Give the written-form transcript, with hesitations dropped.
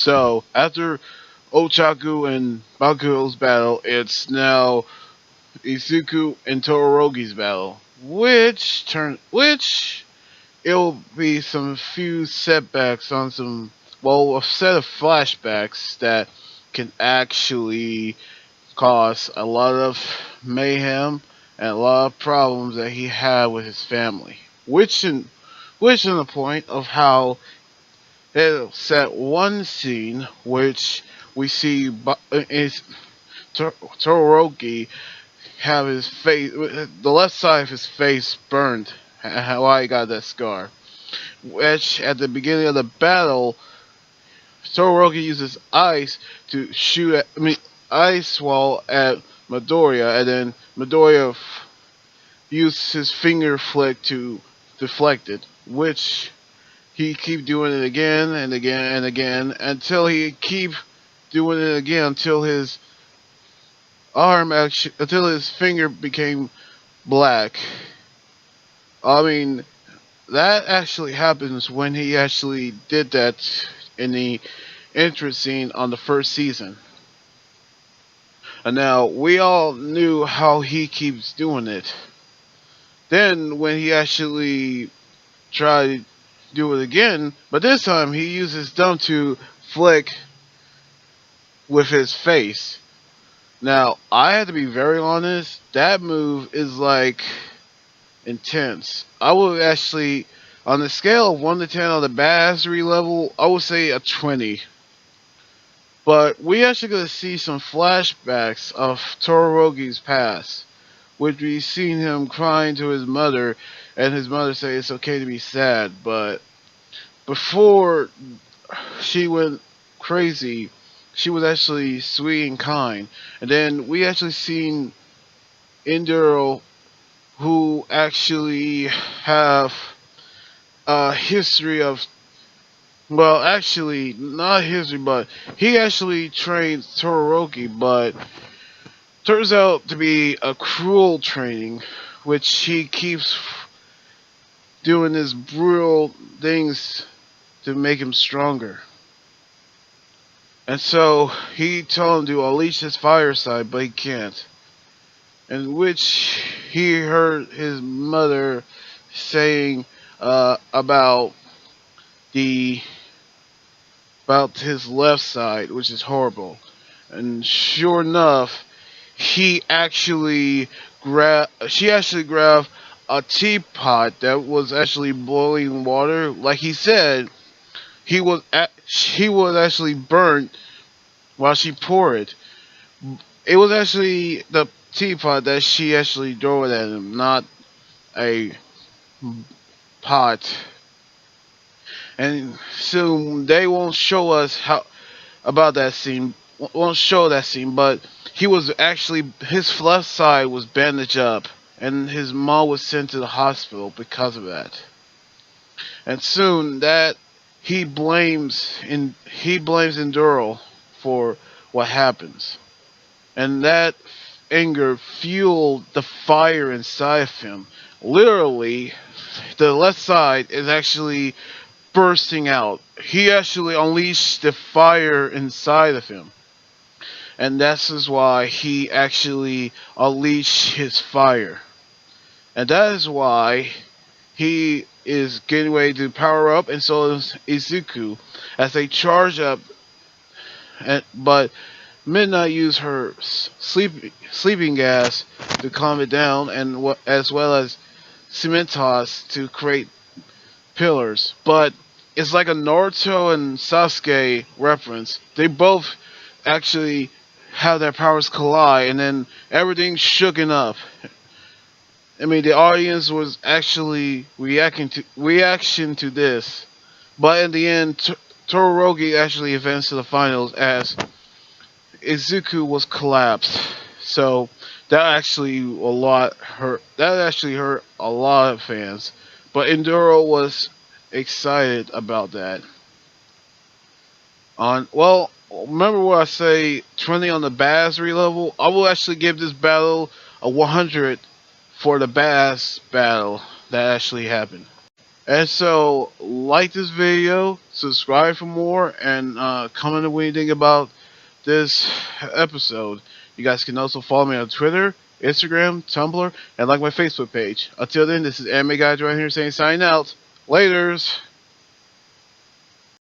So after Ochaku and Bakugo's battle, it's now Izuku and Todoroki's battle, which it'll be some few setbacks on some, well, a set of flashbacks that can actually cause a lot of mayhem and a lot of problems that he had with his family. Which in the point of how it set one scene which we see is Todoroki have his face, the left side of his face burned. Why he got that scar. Which at the beginning of the battle, Todoroki uses ice to shoot at, ice wall at Midoriya, and then Midoriya used his finger flick to deflect it, which he keep doing it again and again and again until he keep doing it again until his until his finger became black. I mean, that actually happens when he actually did that in the intro scene on the first season. And now we all knew how he keeps doing it. Then when he actually tried to do it again, but this time he uses thumb to flick with his face. Now I have to be very honest. That move is like intense. I would actually, on the scale of 1 to 10 on the mastery level, I would say a 20. But we actually going to see some flashbacks of Todoroki's past, which we've seen him crying to his mother, and his mother say it's okay to be sad. But before she went crazy, she was actually sweet and kind. And then we actually seen Induro, who actually have a history of, well, actually not history, but he actually trained Todoroki, but turns out to be a cruel training, which he keeps doing his brutal things to make him stronger. And so he told him to unleash his fire side, but he can't. In which he heard his mother saying about the about his left side, which is horrible. And sure enough, she actually grabbed a teapot that was actually boiling water. Like he said, he was actually burnt while she poured it. It was actually the teapot that she actually threw it at him, not a pot. And so they won't show us how about that scene. Won't show that scene, but he was actually, his left side was bandaged up, and his mom was sent to the hospital because of that. And soon that he blames Enduro for what happens, and that anger fueled the fire inside of him. Literally, the left side is actually bursting out. He actually unleashed the fire inside of him. And that's is why he actually unleashed his fire. And that is why he is getting ready to power up, and so is Izuku as they charge up. But Midnight used her sleeping gas to calm it down, and as well as Cementos to create pillars. But it's like a Naruto and Sasuke reference. They both actually have their powers collide, and then everything shooken up. I mean, the audience was actually reaction to this, but in the end, Todoroki actually advanced to the finals as Izuku was collapsed. So that actually hurt. That actually hurt a lot of fans, but Enduro was excited about that. Remember what I say, 20 on the Basri level? I will actually give this battle a 100 for the Bass battle that actually happened. And so, like this video, subscribe for more, and comment on what you think about this episode. You guys can also follow me on Twitter, Instagram, Tumblr, and like my Facebook page. Until then, this is Anime Guy right here saying sign out. Laters.